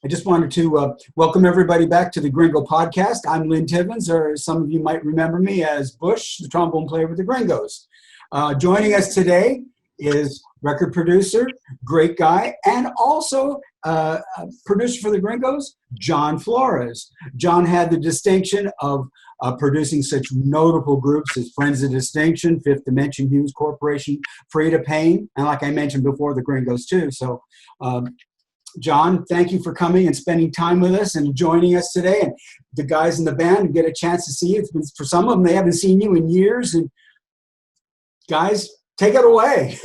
I just wanted to welcome everybody back to the Gringo podcast. I'm Lynn Tivins, or some of you might remember me as Bush, the trombone player with the Gringos. Joining us today is record producer, great guy, and also producer for the Gringos, John Florez. John had the distinction of producing such notable groups as Friends of Distinction, Fifth Dimension, Hughes Corporation, Freda Payne, and like I mentioned before, the Gringos too. So, John, thank you for coming and spending time with us and joining us today. And the guys in the band get a chance to see you. It's been, for some of them, they haven't seen you in years. And guys, take it away.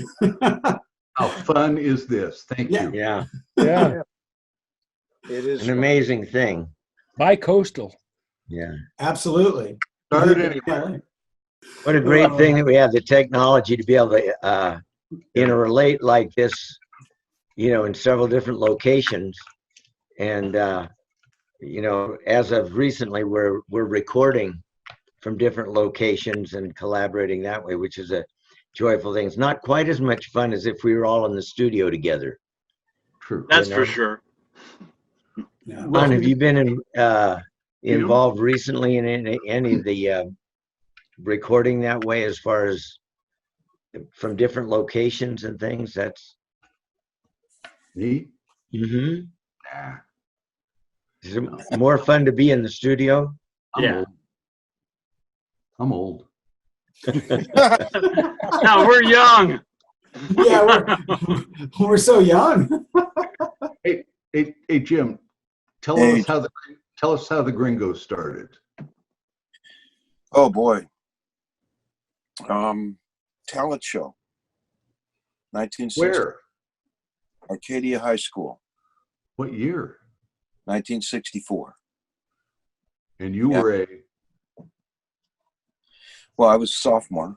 How fun is this? Thank you. Yeah. Yeah. It is an amazing thing. Bi-coastal. Yeah. Absolutely. Started anyway. What a great thing that we have the technology to be able to interrelate like this, in several different locations. And, as of recently, we're recording from different locations and collaborating that way, which is a joyful thing. It's not quite as much fun as if we were all in the studio together. True. That's for sure. Yeah. Ron, have you been involved recently in any of the recording that way, as far as from different locations and things? That's Me? mm-hmm. Nah. Is it more fun to be in the studio? I'm old. No, we're young. Yeah, we're so young. Hey, Jim, tell us how the Gringos started. Oh boy. Talent show. 1960. Where? Arcadia High School. What year? 1964. And you were Well, I was a sophomore.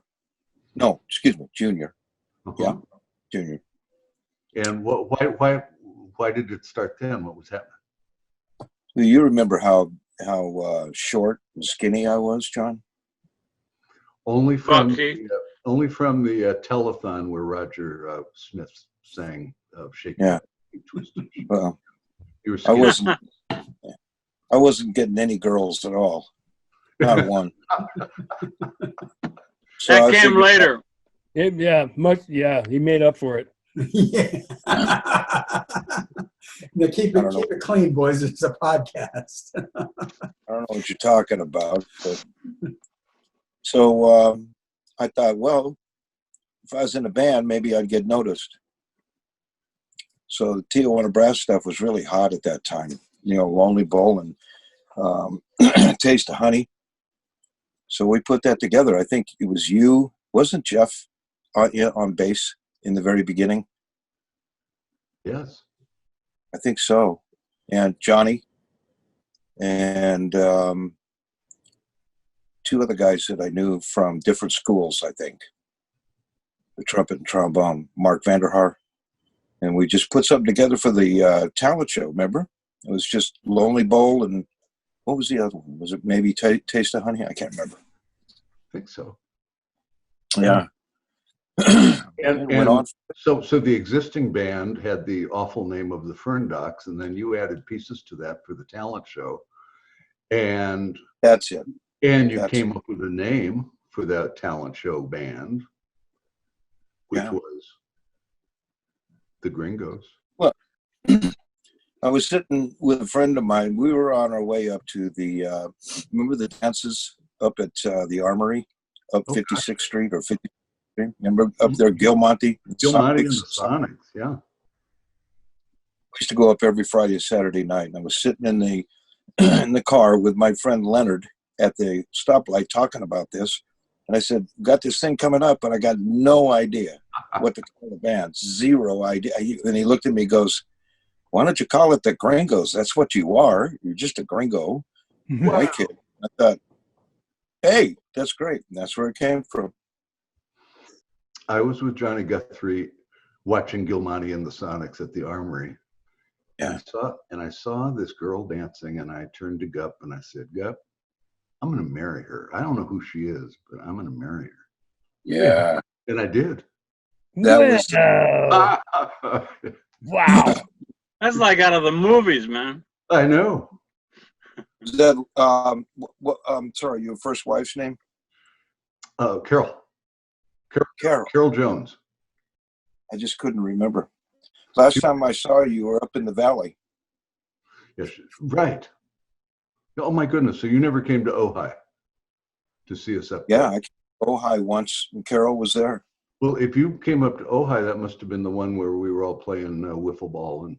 No, excuse me, junior. uh-huh. Yeah, junior. And why did it start then? What was happening? Well, you remember how short and skinny I was, John? Only from Bucky. the telethon where Roger Smith sang "Shaking." Yeah. Twisted. Well, You were skinny. I wasn't getting any girls at all. Not one. So That I came figured- later. He made up for it. Yeah. Now keep it clean, boys. It's a podcast. I don't know what you're talking about, but so I thought, well, if I was in a band, maybe I'd get noticed. So the Tijuana Brass stuff was really hot at that time. Lonely Bull and Taste of Honey. So we put that together. I think it was you. Wasn't Jeff on bass in the very beginning? Yes. I think so. And Johnny. And two other guys that I knew from different schools, I think. The trumpet and trombone, Mark Vanderhaar. And we just put something together for the talent show, remember? It was just Lonely Bowl and what was the other one? Was it maybe Taste of Honey? I can't remember. I think so. Yeah. And went on. So the existing band had the awful name of the Fern Docks, and then you added pieces to that for the talent show. And That's it. And you came up with a name for that talent show band, which was the Gringos. Well, I was sitting with a friend of mine. We were on our way up to the, remember the dances up at the Armory, up 56th Street or 50th Street? Remember up there, Gilmonte? Gilmonte and the Sonics, yeah. We used to go up every Friday and Saturday night. And I was sitting in the in the car with my friend Leonard at the stoplight talking about this. And I said, got this thing coming up, but I got no idea what to call the band. Zero idea. And he looked at me and goes, why don't you call it the Gringos? That's what you are. You're just a gringo. White kid. I thought, hey, that's great. And that's where it came from. I was with Johnny Guthrie watching Gilmonte and the Sonics at the Armory. Yeah. And I saw this girl dancing, and I turned to Gup and I said, Gup, I'm going to marry her. I don't know who she is, but I'm going to marry her. Yeah. And I did. That was Wow. That's like out of the movies, man. I know. Is that sorry, your first wife's name? Carol. Carol. Carol Jones. I just couldn't remember. Last time I saw you, you were up in the valley. Yes, right. Oh my goodness! So you never came to Ojai to see us up there? Yeah, I came to Ojai once, and Carol was there. Well, if you came up to Ojai, that must have been the one where we were all playing wiffle ball and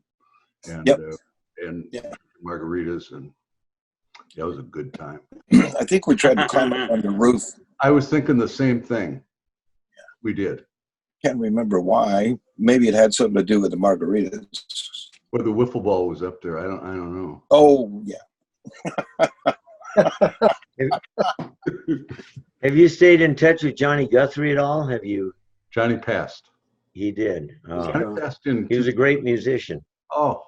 Yep. And Yeah. margaritas, and that was a good time. I think we tried to climb up on the roof. I was thinking the same thing. Yeah, we did. Can't remember why. Maybe it had something to do with the margaritas. Or the wiffle ball was up there. I don't know. Oh, yeah. Have you stayed in touch with Johnny Guthrie at all? Have you? Johnny passed. He did. Johnny passed in. He was a great musician. Oh,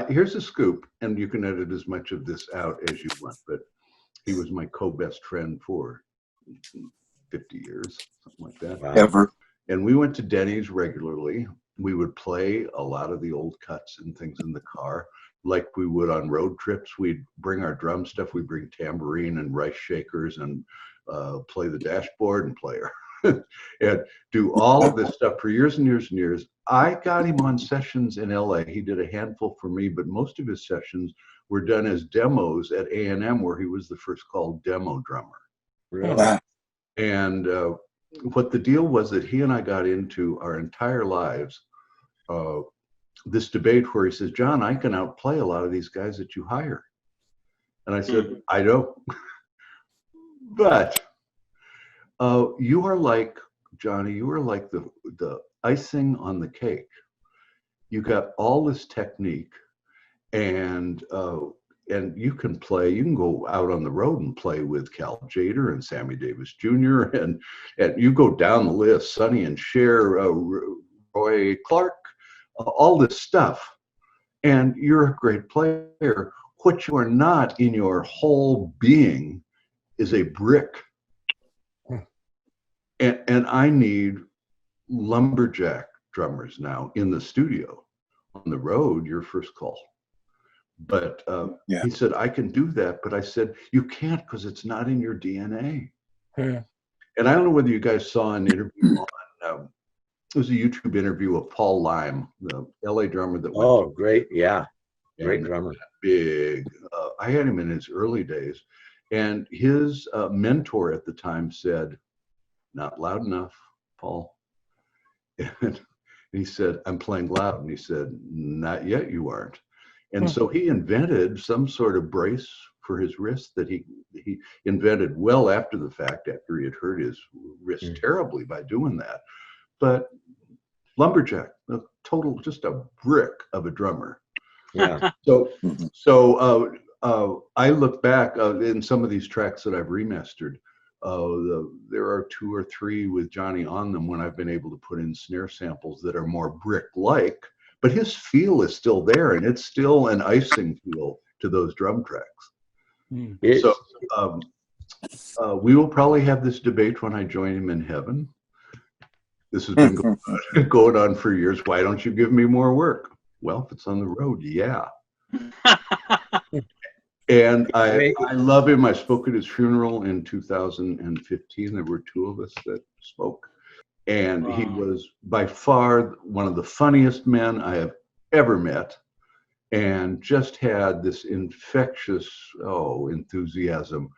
here's a scoop, and you can edit as much of this out as you want, but he was my co-best friend for 50 years, something like that. Wow. Ever. And we went to Denny's regularly. We would play a lot of the old cuts and things in the car, like we would on road trips. We'd bring our drum stuff. We'd bring tambourine and rice shakers and play the dashboard and play and do all of this stuff for years and years and years. I got him on sessions in LA. He did a handful for me, but most of his sessions were done as demos at A&M, where he was the first called demo drummer. Really? And what the deal was that he and I got into our entire lives, this debate where he says, John, I can outplay a lot of these guys that you hire. And I said, I don't. But you are like, Johnny, you are like the icing on the cake. You got all this technique, and you can play. You can go out on the road and play with Cal Jader and Sammy Davis Jr. and you go down the list, Sonny and Cher, Roy Clark, all this stuff. And you're a great player. What you are not in your whole being is a brick. And I need lumberjack drummers now in the studio. On the road, your first call. But he said, I can do that. But I said, you can't, because it's not in your DNA. Yeah. And I don't know whether you guys saw an interview on, it was a YouTube interview of Paul Lime, the LA drummer that went. Oh, great. Yeah. Great And drummer. Big. I had him in his early days. And his mentor at the time said, not loud enough, Paul. And he said, I'm playing loud. And he said, not yet, you aren't. And so he invented some sort of brace for his wrist that he invented well after the fact, after he had hurt his wrist terribly by doing that. But lumberjack, a total, just a brick of a drummer. Yeah. So I look back in some of these tracks that I've remastered. There are 2 or 3 with Johnny on them when I've been able to put in snare samples that are more brick-like, but his feel is still there, and it's still an icing feel to those drum tracks. So we will probably have this debate when I join him in heaven. This has been going on for years. Why don't you give me more work? Well, if it's on the road, yeah. And I love him. I spoke at his funeral in 2015. There were 2 of us that spoke. And he was by far one of the funniest men I have ever met, and just had this infectious, enthusiasm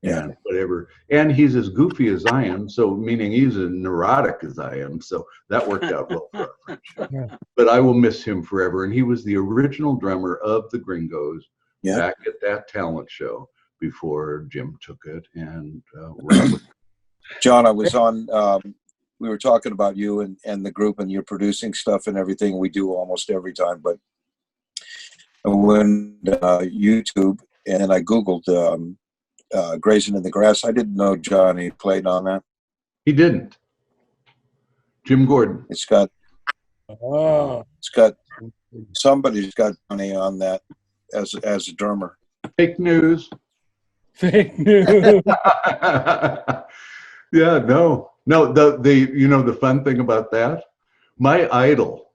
and whatever. And he's as goofy as I am, so meaning he's as neurotic as I am. So that worked out well for our friendship. But I will miss him forever. And he was the original drummer of the Gringos. Back at that talent show before Jim took it and ran with it. John, I was on, we were talking about you and the group, and you're producing stuff and everything we do almost every time. But I went YouTube and I Googled Grazing in the Grass. I didn't know Johnny played on that. He didn't. Jim Gordon. It's got somebody's got Johnny on that as a drummer. Fake news. Fake news. Yeah, no. The fun thing about that, my idol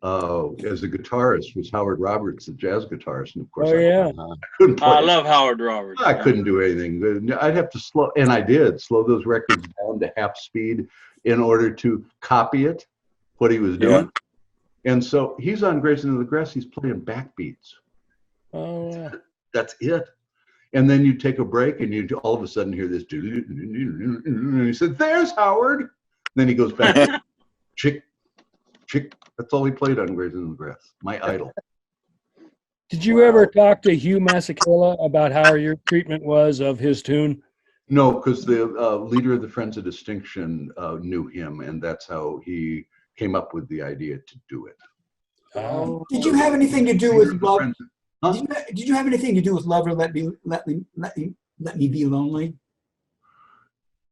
as a guitarist was Howard Roberts, the jazz guitarist, and of course Oh, yeah. I couldn't play. I love Howard Roberts. I couldn't do anything. I'd have to slow, and I did slow those records down to half speed in order to copy it, what he was doing. And so he's on Grazing in the Grass. He's playing backbeats. Oh, yeah. That's it. And then you take a break, and you all of a sudden hear this. And he said, "There's Howard." And then he goes back. Chick, chick. That's all he played on Grazing in the Grass. My idol. Did you ever talk to Hugh Masekela about how your treatment was of his tune? No, because the leader of the Friends of Distinction knew him, and that's how he came up with the idea to do it. Did you have anything to do with love? Huh? Did you have anything to do with Love or Let Me Be Lonely?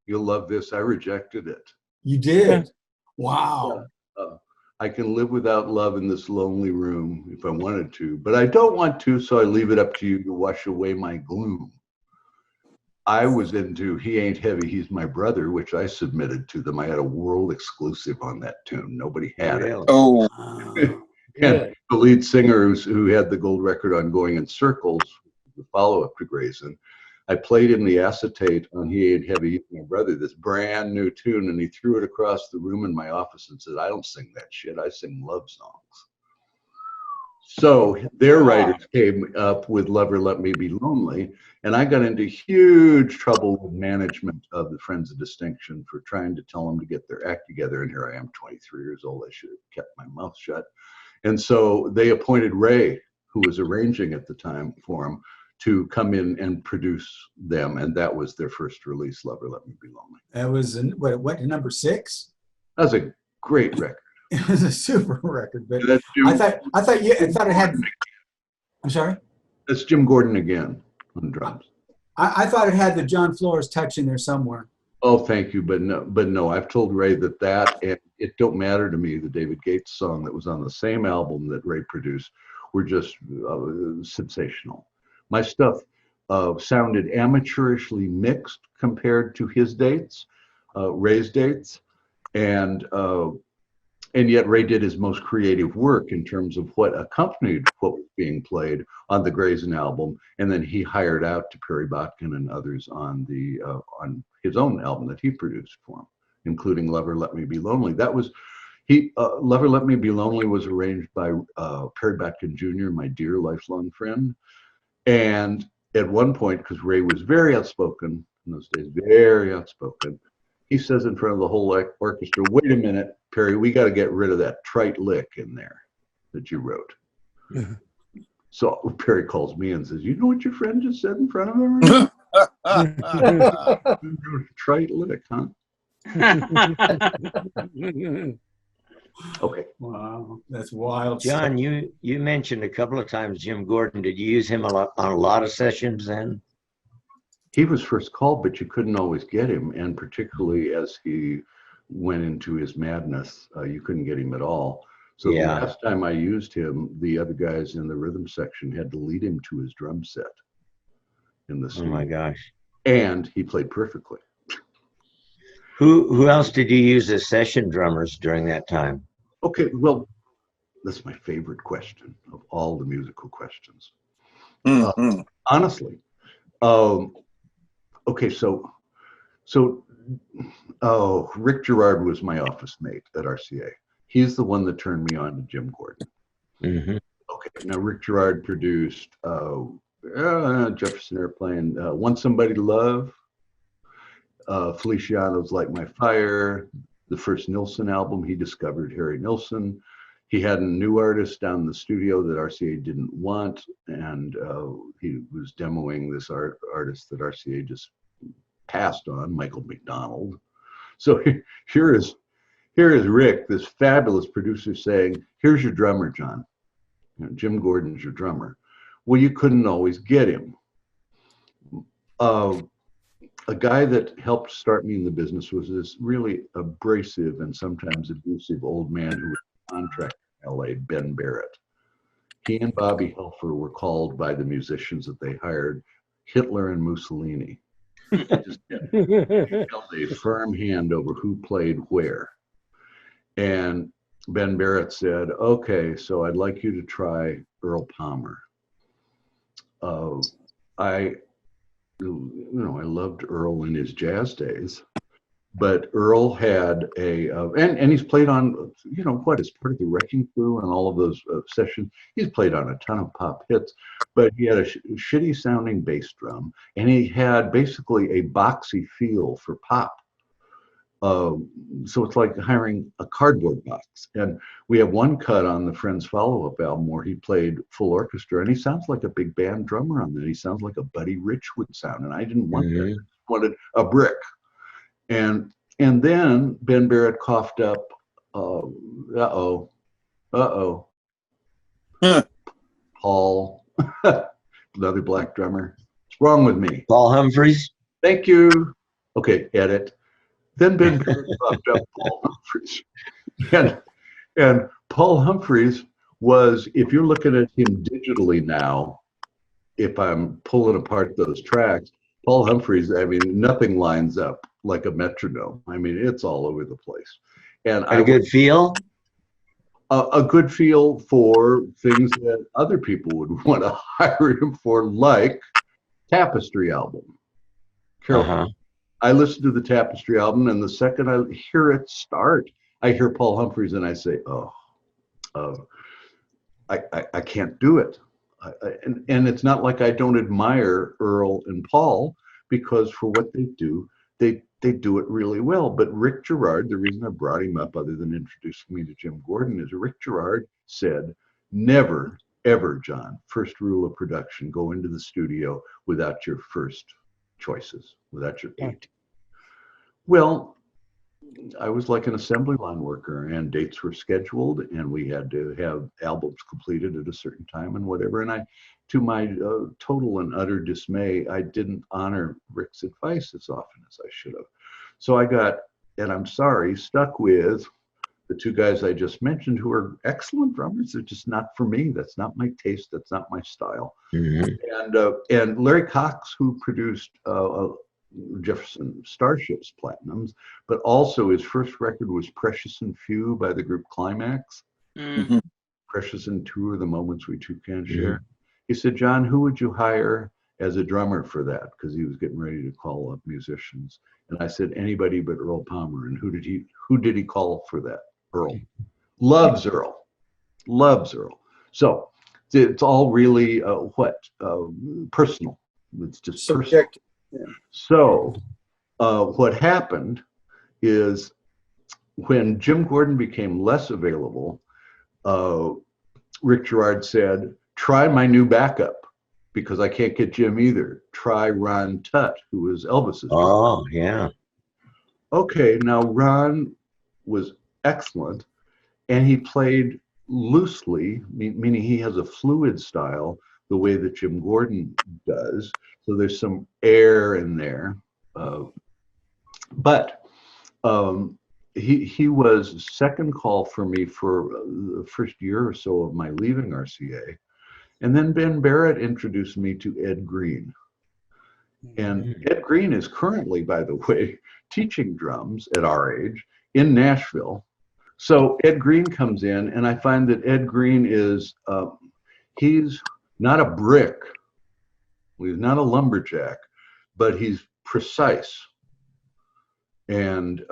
You'll love this. I rejected it. You did. Wow. I can live without love in this lonely room if I wanted to, but I don't want to, so I leave it up to you to wash away my gloom. I was into He Ain't Heavy, He's My Brother, which I submitted to them. I had a world exclusive on that tune. Nobody had it. Oh, And the lead singer who had the gold record on Going in Circles, the follow-up to Grayson, I played him the acetate on He Ain't Heavy, He's My Brother, this brand new tune, and he threw it across the room in my office and said, "I don't sing that shit, I sing love songs." So their writers came up with Love or Let Me Be Lonely, and I got into huge trouble with management of the Friends of Distinction for trying to tell them to get their act together, and here I am, 23 years old. I should have kept my mouth shut. And so they appointed Ray, who was arranging at the time for them, to come in and produce them, and that was their first release, Love or Let Me Be Lonely. That was what number 6? That was a great record. It was a super record, but That's Jim, I thought it had. I'm sorry. that's Jim Gordon again on drums. I thought it had the John Florez touch in there somewhere. Oh, thank you, but no. I've told Ray that and It Don't Matter to Me, the David Gates song that was on the same album that Ray produced, were just sensational. My stuff sounded amateurishly mixed compared to his dates, Ray's dates, and yet Ray did his most creative work in terms of what accompanied what was being played on the Grayson album, and then he hired out to Perry Botkin and others on his own album that he produced for him, including Love or Let Me Be Lonely. That was Love or Let Me Be Lonely was arranged by Perry Botkin Jr., my dear lifelong friend. And at one point, because Ray was very outspoken in those days, very outspoken, he says in front of the whole orchestra, "Wait a minute, Perry, we got to get rid of that trite lick in there that you wrote." So Perry calls me and says, "You know what your friend just said in front of him? Trite lick, huh?" Okay. Wow, that's wild. John, you mentioned a couple of times Jim Gordon. Did you use him on a lot of sessions then? He was first called, but you couldn't always get him. And particularly as he went into his madness, you couldn't get him at all. So the last time I used him, the other guys in the rhythm section had to lead him to his drum set in the studio. Oh my gosh. And he played perfectly. Who else did you use as session drummers during that time? Okay, well, that's my favorite question of all the musical questions. Honestly. Okay, so Rick Gerard was my office mate at RCA. He's the one that turned me on to Jim Gordon. Mm-hmm. Okay, now Rick Gerard produced Jefferson Airplane, Want Somebody to Love, Feliciano's Light My Fire, the first Nilsson album. He discovered Harry Nilsson. He had a new artist down in the studio that RCA didn't want, and he was demoing this artist that RCA just passed on, Michael McDonald. So here is Rick, this fabulous producer, saying, "Here's your drummer, John. You know, Jim Gordon's your drummer." Well, you couldn't always get him. A guy that helped start me in the business was this really abrasive and sometimes abusive old man who was a contractor in LA, Ben Barrett. He and Bobby Helfer were called by the musicians that they hired Hitler and Mussolini. He just held a firm hand over who played where. And Ben Barrett said, "Okay, so I'd like you to try Earl Palmer." I loved Earl in his jazz days, but Earl had and he's played on, as part of the Wrecking Crew and all of those sessions. He's played on a ton of pop hits, but he had a shitty sounding bass drum, and he had basically a boxy feel for pop. So it's like hiring a cardboard box. And we have one cut on the Friends follow-up album where he played full orchestra, and he sounds like a big band drummer on that. He sounds like a Buddy Rich would sound, and I didn't want that. I wanted a brick. And then Ben Barrett coughed up, Paul, another black drummer. What's wrong with me? Paul Humphreys. Thank you. Okay, edit. Then Ben Barrett coughed up Paul Humphreys. And Paul Humphreys was, if you're looking at him digitally now, if I'm pulling apart those tracks, Paul Humphreys, I mean, nothing lines up like a metronome. I mean, it's all over the place. And A good feel? A good feel for things that other people would want to hire him for, like Tapestry album. Carol, I listen to the Tapestry album, and the second I hear it start, I hear Paul Humphreys, and I say, I can't do it. And it's not like I don't admire Earl and Paul, because for what they do it really well. But Rick Gerard, the reason I brought him up, other than introducing me to Jim Gordon, is Rick Gerard said, "Never, ever, John, first rule of production, go into the studio without your first choices, without your eight." Well, I was like an assembly line worker, and dates were scheduled, and we had to have albums completed at a certain time and whatever. And to my total and utter dismay, I didn't honor Rick's advice as often as I should have. So I got, and I'm sorry, stuck with the two guys I just mentioned, who are excellent drummers. They're just not for me. That's not my taste. That's not my style. And Larry Cox, who produced Jefferson Starship's Platinums, but also his first record was Precious and Few by the group Climax. Precious and Two are the moments we two can't share. He said, "John, who would you hire as a drummer for that?" Because he was getting ready to call up musicians. And I said, "Anybody but Earl Palmer." And who did he call for that? Earl. Loves Earl. So it's all really personal. It's just subjective. Yeah. So what happened is, when Jim Gordon became less available, Rick Gerard said, "Try my new backup, because I can't get Jim either. Try Ron Tutt, who was Elvis's drummer." Oh, yeah. Okay, now Ron was excellent, and he played loosely, meaning he has a fluid style, the way that Jim Gordon does. So there's some air in there. But he was second call for me for the first year or so of my leaving RCA. And then Ben Barrett introduced me to Ed Green. And Ed Green is currently, by the way, teaching drums at our age in Nashville. So Ed Green comes in, and I find that Ed Green is, he's not a brick. He's not a lumberjack, but he's precise. And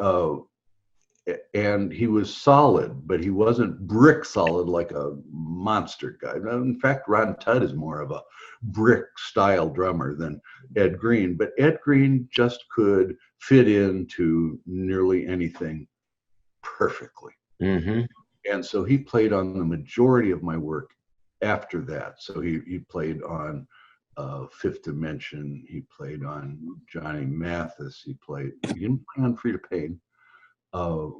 he was solid, but he wasn't brick solid like a monster guy. In fact, Ron Tutt is more of a brick style drummer than Ed Green, but Ed Green just could fit into nearly anything perfectly. And so he played on the majority of my work after that. So he played on Fifth Dimension, he played on Johnny Mathis, he didn't play on Freda Payne.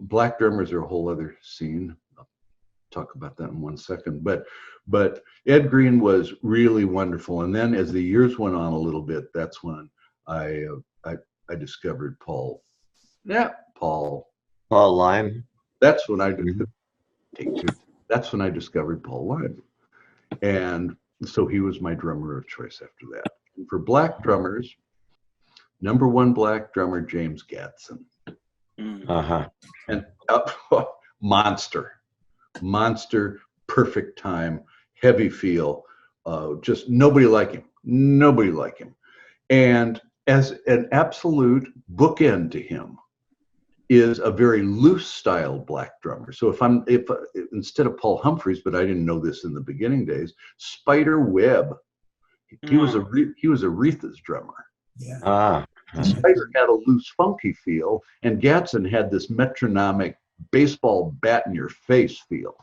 Black drummers are a whole other scene. I'll talk about that in 1 second. But Ed Green was really wonderful. And then as the years went on a little bit, that's when I discovered Paul. Yeah, Paul Lime. That's when I discovered Paul Lime. And so he was my drummer of choice after that. And for black drummers, number one black drummer, James Gadsden. And monster. monster, perfect time, heavy feel, just nobody like him. Nobody like him. And as an absolute bookend to him is a very loose style black drummer. So if instead of Paul Humphreys, but I didn't know this in the beginning days, Spider Webb, he was Aretha's drummer. Yeah. Ah. Spider had a loose, funky feel, and Gadsden had this metronomic baseball bat in your face feel.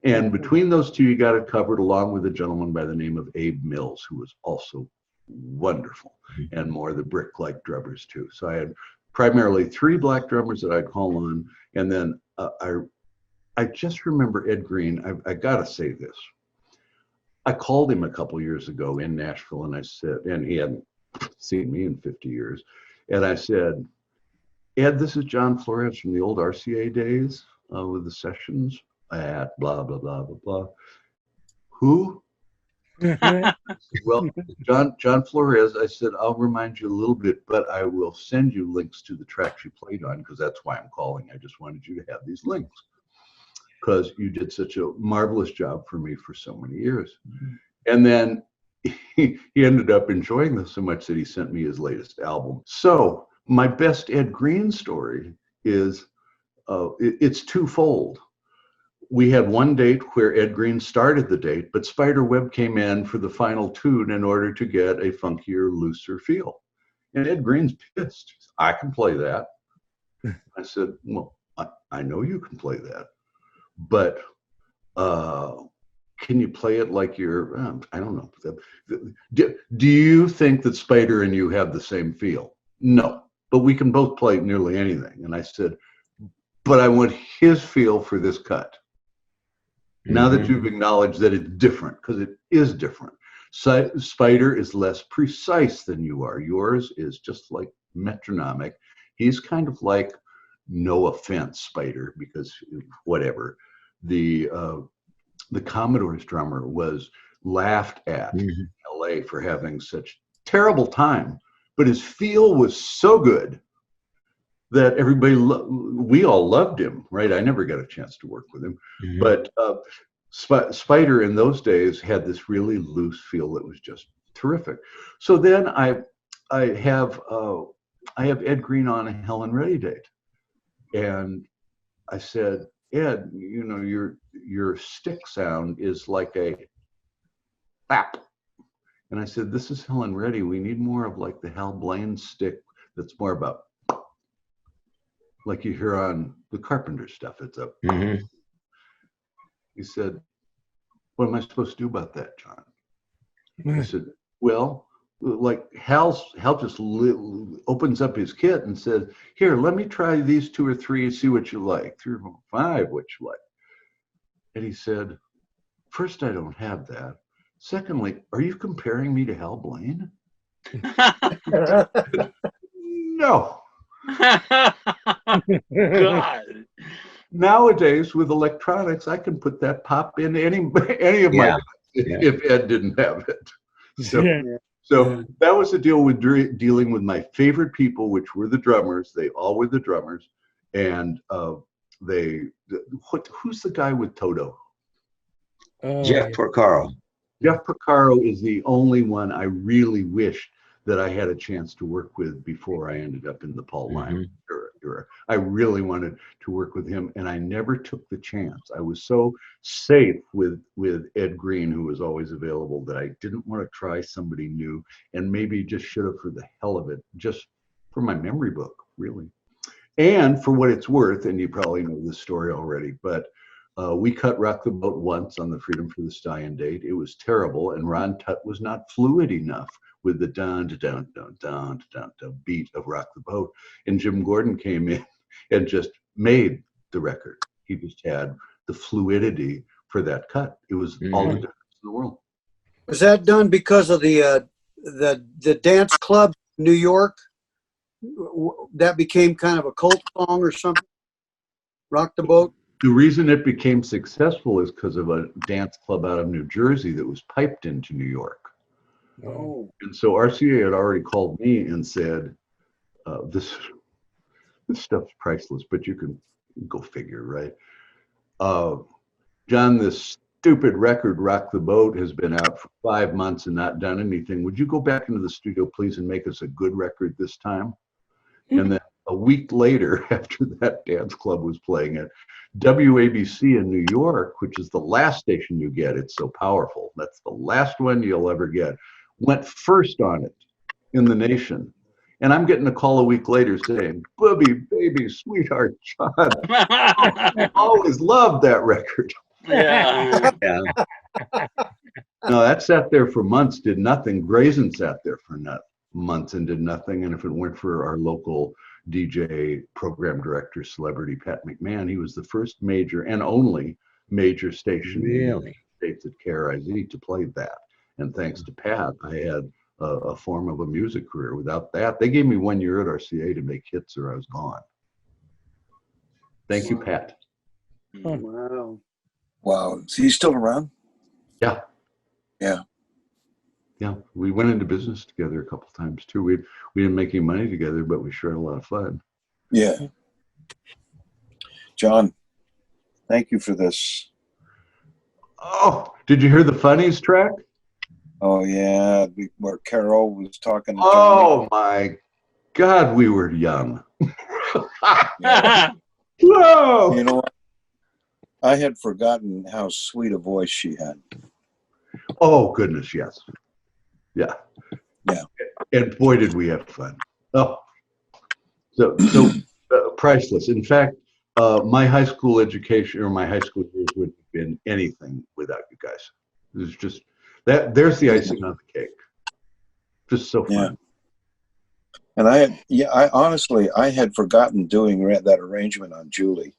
And between those two, you got it covered, along with a gentleman by the name of Abe Mills, who was also wonderful, and more of the brick-like drummers too. So I had primarily 3 black drummers that I'd call on, and then I just remember Ed Green. I gotta say this. I called him a couple years ago in Nashville, and I said, and he hadn't seen me in 50 years, and I said, Ed, this is John Florez from the old RCA days with the sessions at blah blah blah blah blah. Who? Well, John Florez, I said, I'll remind you a little bit, but I will send you links to the tracks you played on, because that's why I'm calling. I just wanted you to have these links, because you did such a marvelous job for me for so many years. And then he ended up enjoying this so much that he sent me his latest album. So my best Ed Green story is, it's twofold. We had one date where Ed Green started the date, but Spider Webb came in for the final tune in order to get a funkier, looser feel. And Ed Green's pissed. I can play that. I said, well, I know you can play that, but can you play it like you're, I don't know. Do you think that Spider and you have the same feel? No, but we can both play nearly anything. And I said, but I want his feel for this cut. Now that you've acknowledged that it's different, because it is different. Spider is less precise than you are. Yours is just like metronomic. He's kind of like, no offense, Spider, because whatever. The Commodore's drummer was laughed at in LA for having such terrible time, but his feel was so good that everybody, we all loved him, right? I never got a chance to work with him, but Spider in those days had this really loose feel that was just terrific. So then I have Ed Green on a Helen Reddy date, and I said, Ed, you know, your stick sound is like a bap. And I said, this is Helen Reddy. We need more of like the Hal Blaine stick that's more about, like you hear on the Carpenter stuff. It's up. He said, what am I supposed to do about that, John? I said, well, like Hal just opens up his kit and says, here, let me try these 2 or 3 and see what you like. 3 or 5, what you like. And he said, first, I don't have that. Secondly, are you comparing me to Hal Blaine? No. God. Nowadays, with electronics, I can put that pop in any of my if Ed didn't have it. So that was the deal with dealing with my favorite people, which were the drummers. They all were the drummers, and who's the guy with Toto? Jeff Porcaro. Jeff Porcaro is the only one I really wish that I had a chance to work with before I ended up in the Paul Lyman era. I really wanted to work with him, and I never took the chance. I was so safe with Ed Green, who was always available, that I didn't want to try somebody new, and maybe just should have for the hell of it, just for my memory book, really. And for what it's worth, and you probably know this story already, but we cut Rock the Boat once on the Freedom for the Stallion date. It was terrible, and Ron Tutt was not fluid enough with the dun dun dun dun dun dun beat of Rock the Boat. And Jim Gordon came in and just made the record. He just had the fluidity for that cut. It was all the difference in the world. Was that done because of the dance club in New York? That became kind of a cult song or something? Rock the Boat? The reason it became successful is because of a dance club out of New Jersey that was piped into New York. Oh. And so RCA had already called me and said, this stuff's priceless, but you can go figure, right? John, this stupid record, Rock the Boat, has been out for 5 months and not done anything. Would you go back into the studio, please, and make us a good record this time? And then a week later, after that dance club was playing it, WABC in New York, which is the last station you get, it's so powerful, that's the last one you'll ever get, went first on it in the nation. And I'm getting a call a week later saying, "Booby, baby, sweetheart, John, I always loved that record." Yeah. Yeah. No, that sat there for months, did nothing. Brazen sat there for months and did nothing. And if it weren't for our local DJ program director, celebrity Pat McMahon, he was the first major and only major station in the Really? States at KRIZ to play that. And thanks to Pat, I had a form of a music career. Without that, they gave me 1 year at RCA to make hits or I was gone. Thank you, Pat. Wow. Wow. Is he still around? Yeah. Yeah. Yeah, we went into business together a couple times too. We didn't make any money together, but we sure had a lot of fun. Yeah. John, thank you for this. Oh, did you hear the Funnies track? Oh, yeah. Where Carol was talking to Oh my God, we were young. Johnny. Whoa! You know what? I had forgotten how sweet a voice she had. Oh goodness, yes. Yeah. Yeah. And boy, did we have fun. Oh, so priceless. In fact, my high school education or my high school years wouldn't have been anything without you guys. It was just that. There's the icing on the cake. Just so fun. Yeah. And I honestly had forgotten doing that arrangement on Julie.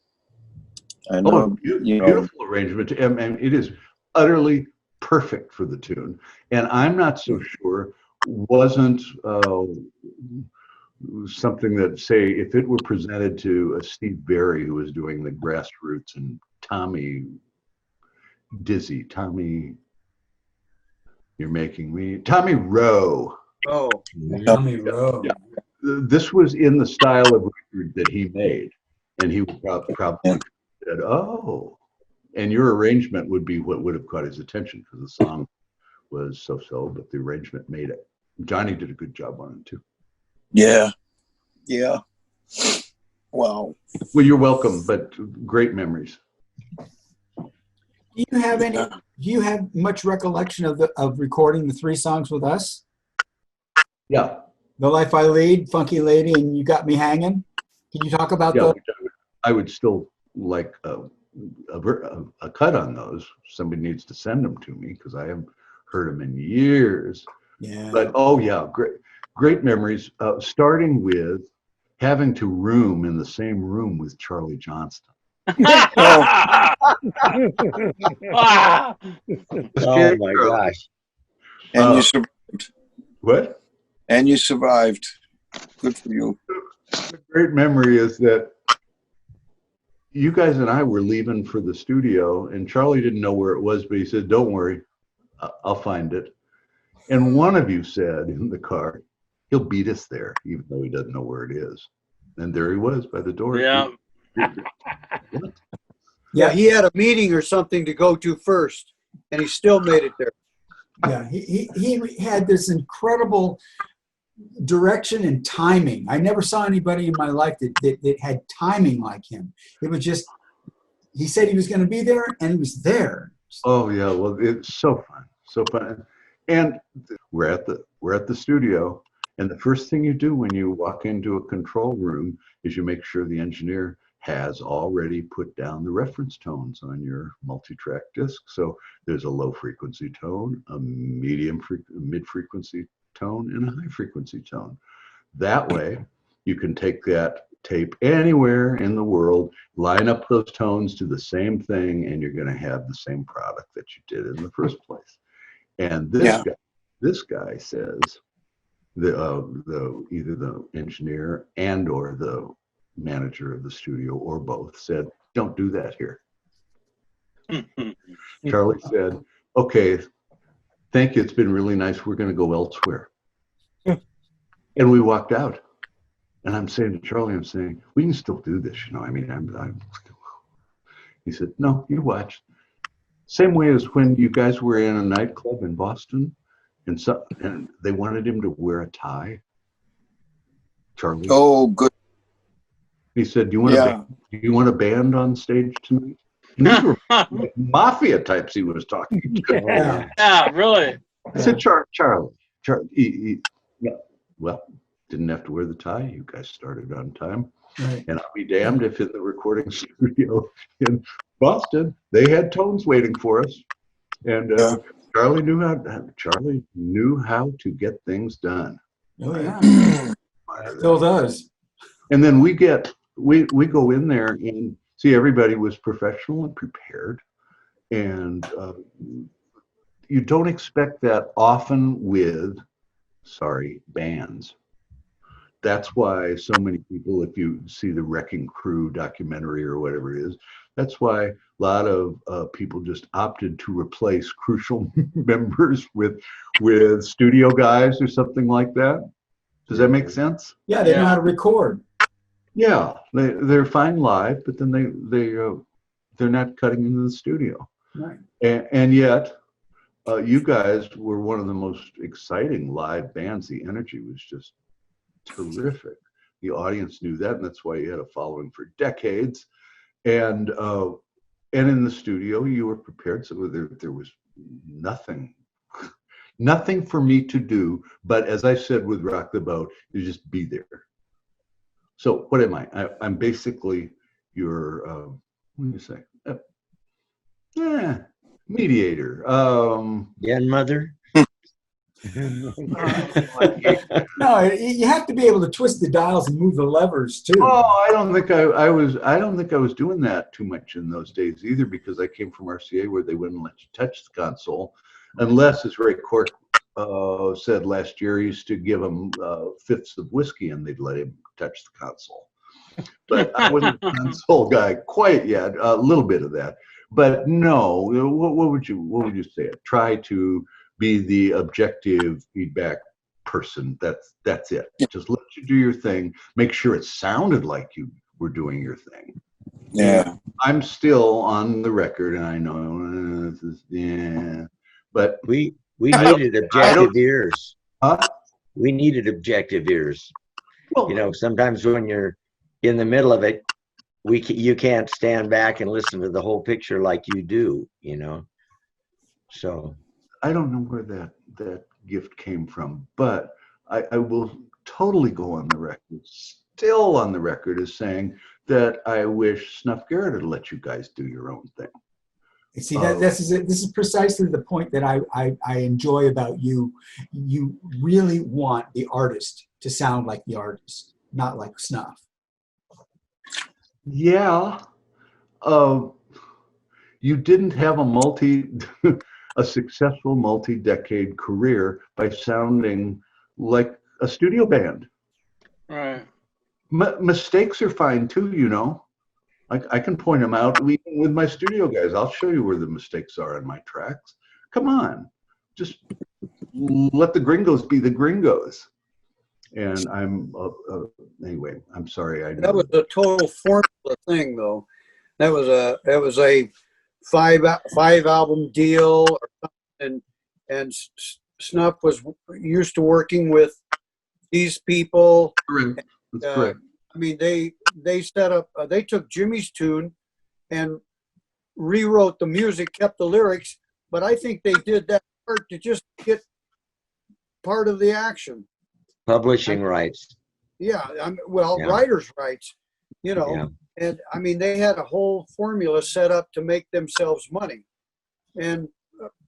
I know, Beautiful arrangement. And it is utterly perfect for the tune. And I'm not so sure wasn't something that, say, if it were presented to a Steve Berry who was doing the Grassroots and Tommy, you're making me, Tommy Rowe. Oh. Tommy Rowe. Yeah. This was in the style of record that he made. And he would probably said, "Oh," and your arrangement would be what would have caught his attention because the song was so-so, but the arrangement made it. Johnny did a good job on it too. Yeah. Yeah. Wow. Well, you're welcome, but great memories. Do you have much recollection of recording the 3 songs with us? Yeah. The Life I Lead, Funky Lady, and You Got Me Hanging? Can you talk about Yeah, those? I would still like a cut on those. Somebody needs to send them to me because I haven't heard them in years. Yeah. But oh yeah, great memories. Starting with having to room in the same room with Charlie Johnston. Oh my gosh. And you survived. What? And you survived. Good for you. The great memory is that you guys and I were leaving for the studio, and Charlie didn't know where it was, but he said, "Don't worry, I'll find it." And one of you said in the car, "He'll beat us there, even though he doesn't know where it is." And there he was by the door. Yeah. Yeah, he had a meeting or something to go to first, and he still made it there. Yeah, he had this incredible direction and timing. I never saw anybody in my life that had timing like him. It was just, he said he was going to be there, and he was there. Oh yeah, well, it's so fun. And we're at the studio, and the first thing you do when you walk into a control room is you make sure the engineer has already put down the reference tones on your multi-track disc. So there's a low frequency tone, a mid frequency tone, and a high frequency tone. That way you can take that tape anywhere in the world, line up those tones to the same thing, and you're going to have the same product that you did in the first place. And this guy says, either the engineer and or the manager of the studio or both said, "Don't do that here." Charlie said, "Okay, thank you. It's been really nice. We're going to go elsewhere." And we walked out. And I'm saying to Charlie, I'm saying, "We can still do this, you know. I mean, I'm he said, "No, you watch. Same way as when you guys were in a nightclub in Boston, and they wanted him to wear a tie. Charlie. Oh, good. He said, "Do you want a band on stage tonight?" And these were like mafia types he was talking to. Yeah. Yeah, really. I said, Charlie, yeah, well, didn't have to wear the tie. You guys started on time. Right. And I'll be damned if in the recording studio in Boston, they had tones waiting for us. And Charlie knew how to get things done. Oh yeah. Still does. And then we go in there and see everybody was professional and prepared. And you don't expect that often with, bands. That's why so many people, if you see the Wrecking Crew documentary or whatever it is, that's why a lot of people just opted to replace crucial members with studio guys or something like that. Does that make sense? Yeah, they know how to record. Yeah, they're fine live, but then they're not cutting into the studio. Right. And yet, you guys were one of the most exciting live bands. The energy was just terrific. The audience knew that, and that's why you had a following for decades. And in the studio, you were prepared. So there was nothing for me to do. But as I said with Rock the Boat, you just be there. So what am I? I'm basically your what do you say? Mediator. Grandmother. No, you have to be able to twist the dials and move the levers too. Oh, I don't think I was doing that too much in those days either, because I came from RCA where they wouldn't let you touch the console unless, as Ray Cork said last year, he used to give him fifths of whiskey and they'd let him touch the console. But I wasn't a console guy quite yet. A little bit of that, but no. What would you say? Try to be the objective feedback person. That's it. Just let you do your thing. Make sure it sounded like you were doing your thing. Yeah. I'm still on the record, and I know this is, but we needed objective ears. Huh? We needed objective ears. Well, Sometimes when you're in the middle of it, you can't stand back and listen to the whole picture like you do. So. I don't know where that gift came from, but I will totally go on the record, still on the record, as saying that I wish Snuff Garrett had let you guys do your own thing. You see, this is precisely the point that I enjoy about you. You really want the artist to sound like the artist, not like Snuff. Yeah. You didn't have a successful multi-decade career by sounding like a studio band. Right. Mistakes are fine too, I can point them out even with my studio guys. I'll show you where the mistakes are in my tracks. Come on, just let the Gringos be the Gringos. And anyway, I'm sorry. That was a total formula thing, though. That was a five album deal, and Snuff was used to working with these people. Correct. That's correct. I mean, they set up. They took Jimmy's tune and rewrote the music, kept the lyrics, but I think they did that part to just get part of the action. Publishing rights. Yeah, writers' rights, Yeah. and I mean they had a whole formula set up to make themselves money, and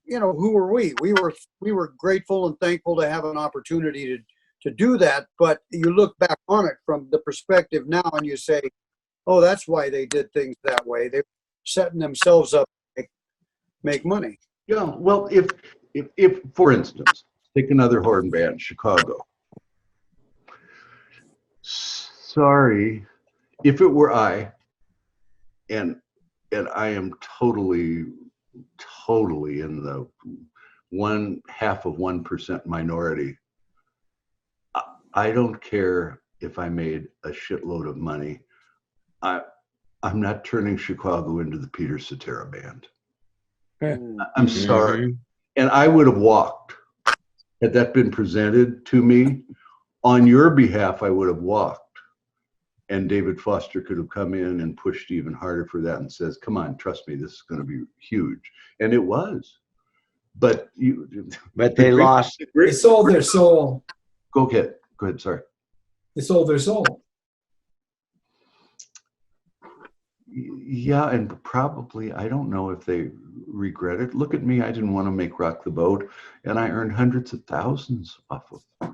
who were we? We were grateful and thankful to have an opportunity to do that. But you look back on it from the perspective now, and you say, "Oh, that's why they did things that way. They're setting themselves up to make money." Yeah. Well, if for instance, take another horn band, Chicago. Sorry, if it were I, and I am totally in the 0.5% minority. I don't care if I made a shitload of money. I'm not turning Chicago into the Peter Cetera band. I'm sorry. And I would have walked. Had that been presented to me, on your behalf, I would have walked. And David Foster could have come in and pushed even harder for that and says, come on, trust me, this is going to be huge. And it was. But they lost. They sold their soul. Go ahead, sorry. They sold their soul. Yeah, and probably, I don't know if they regret it. Look at me, I didn't want to make Rock the Boat, and I earned hundreds of thousands off of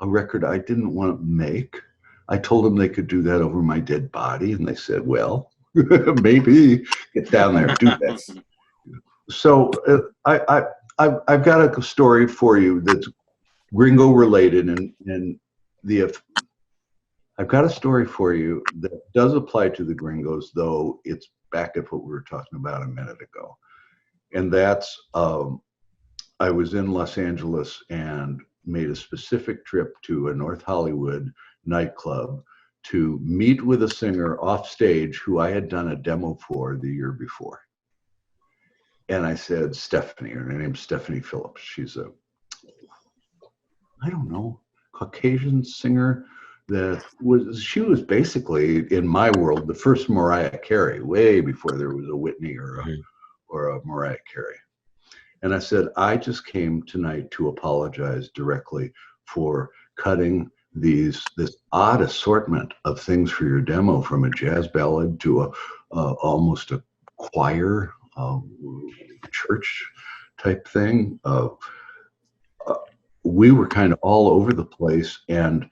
a record I didn't want to make. I told them they could do that over my dead body, and they said, well, maybe, get down there, do that. So I've got a story for you that's Gringo related, and I've got a story for you that does apply to the Gringos, though it's back at what we were talking about a minute ago. And that's, I was in Los Angeles and made a specific trip to a North Hollywood nightclub to meet with a singer off stage who I had done a demo for the year before. And I said, Stephanie, her name's Stephanie Phillips. She's I don't know, Caucasian singer she was basically, in my world, the first Mariah Carey, way before there was a Whitney or a Mariah Carey. And I said, I just came tonight to apologize directly for cutting this odd assortment of things for your demo, from a jazz ballad to almost a choir, church type thing. We were kind of all over the place, and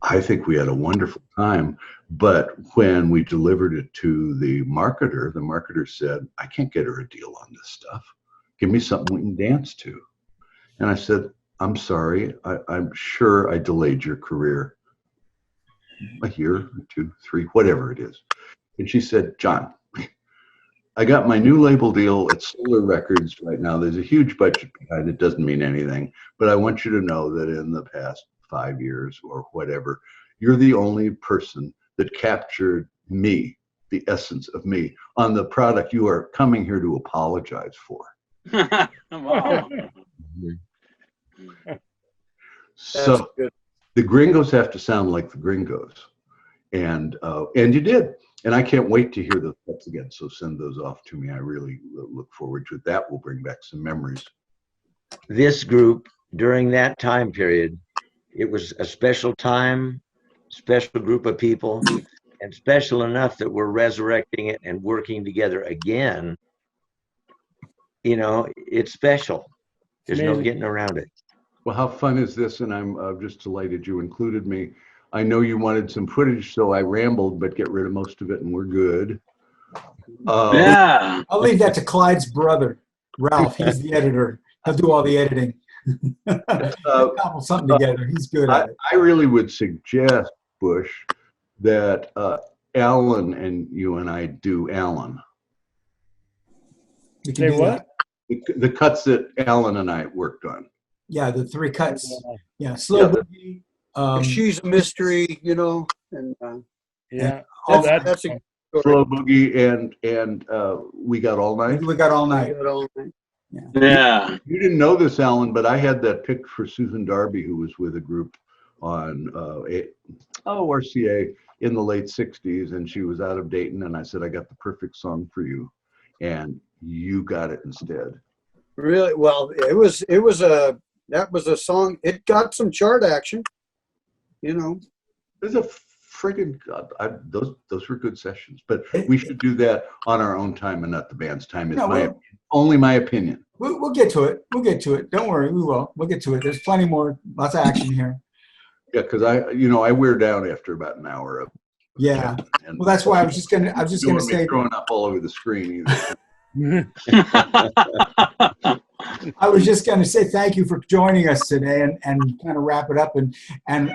I think we had a wonderful time. But when we delivered it to the marketer said, I can't get her a deal on this stuff. Give me something we can dance to. And I said, I'm sorry, I'm sure I delayed your career a year, 2, 3, whatever it is. And she said, John, I got my new label deal at Leer Records right now. There's a huge budget behind it. Doesn't mean anything, but I want you to know that in the past 5 years or whatever, you're the only person that captured me, the essence of me, on the product you are coming here to apologize for. Wow. So the Gringos have to sound like the Gringos, and you did. And I can't wait to hear those cuts again. So send those off to me. I really look forward to it. That will bring back some memories. This group, during that time period, it was a special time, special group of people, and special enough that we're resurrecting it and working together again. You know, it's special. There's no getting around it. Well, how fun is this? And I'm just delighted you included me. I know you wanted some footage, so I rambled, but get rid of most of it and we're good. Yeah. I'll leave that to Clyde's brother, Ralph. He's the editor. He'll do all the editing. Cobble something together. He's good at it. I really would suggest, Bush, that Alan and you and I do Alan. We can do what? that. The cuts that Alan and I worked on. Yeah, the 3 cuts. Yeah, slow boogie. She's a mystery, you know, and Yeah. that's a Slow boogie and we got all night. We got all night. Yeah. You didn't know this, Alan, but I had that picked for Susan Darby, who was with a group on RCA in the late 60s, and she was out of Dayton, and I said, I got the perfect song for you, and you got it instead. Really? Well, that was a song. It got some chart action, you know. There's a friggin' those were good sessions, but we should do that on our own time and not the band's time. It's only my opinion. We'll get to it. We'll get to it. Don't worry, we will. We'll get to it. There's plenty more, lots of action here. Yeah, because I wear down after about an hour of. Yeah. And well, that's why I was just gonna say, throwing up all over the screen either. I was just going to say thank you for joining us today and kind of wrap it up and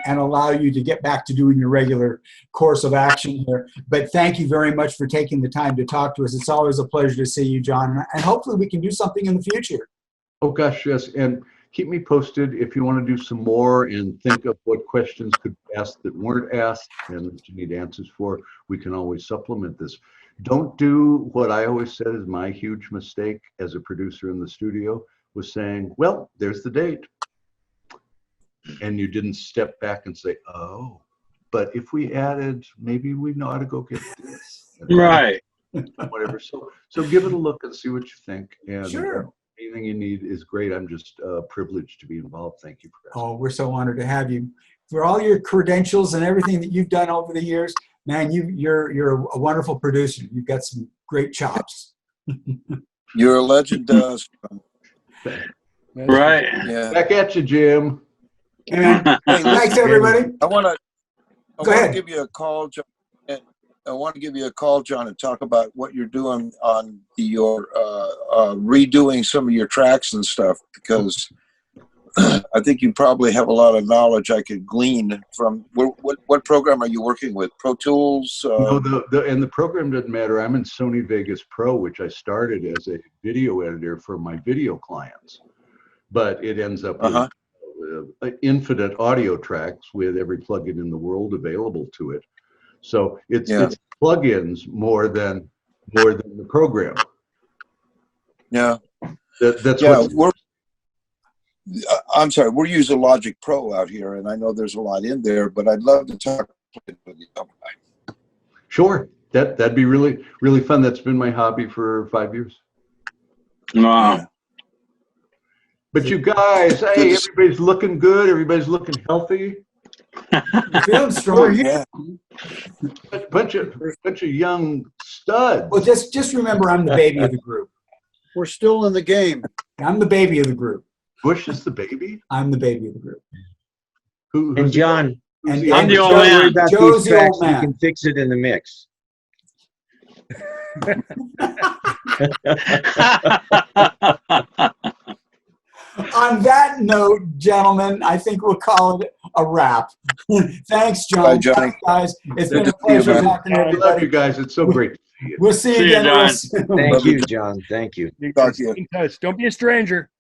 allow you to get back to doing your regular course of action here. But thank you very much for taking the time to talk to us. It's always a pleasure to see you, John, and hopefully we can do something in the future. Oh, gosh, yes. And keep me posted if you want to do some more and think of what questions could be asked that weren't asked and that you need answers for. We can always supplement this. Don't do what I always said is my huge mistake as a producer in the studio, was saying, well, there's the date. And you didn't step back and say, oh, but if we added, maybe we know how to go get this. Right. Whatever. So give it a look and see what you think. And Sure. anything you need is great. I'm just privileged to be involved. Thank you for asking. Oh, we're so honored to have you. For all your credentials and everything that you've done over the years, man, you're a wonderful producer. You've got some great chops. You're a legend. Right. Yeah. Back at you, Jim. And Hey, thanks, everybody. I want Go ahead. to give you a call, John. I want to give you a call, John, and talk about what you're doing on your redoing some of your tracks and stuff, because I think you probably have a lot of knowledge I could glean from. What program are you working with? Pro Tools? No, and the program doesn't matter. I'm in Sony Vegas Pro, which I started as a video editor for my video clients, but it ends up with infinite audio tracks with every plugin in the world available to it. So it's plugins more than the program. Yeah. That's I'm sorry, we're using Logic Pro out here, and I know there's a lot in there, but I'd love to talk with you. Sure. That'd be really, really fun. That's been my hobby for 5 years. Wow. Yeah. But you guys, hey, everybody's looking good. Everybody's looking healthy. You're feeling strong. Yeah. Bunch of young studs. Well, just remember, I'm the baby of the group. We're still in the game. I'm the baby of the group. Bush is the baby. I'm the baby of the group. And John, And I'm the old don't man. worry about Joe's these the tracks. old You man. can fix it in the mix. On that note, gentlemen, I think we'll call it a wrap. Thanks, John. Bye, Johnny. Thanks, guys. It's Good been a to see you, pleasure man. talking to I love you everybody. guys. It's so great to see you. We'll see you See you, again real John. soon. Thank you, John. Thank you. Talk to you. Don't be a stranger.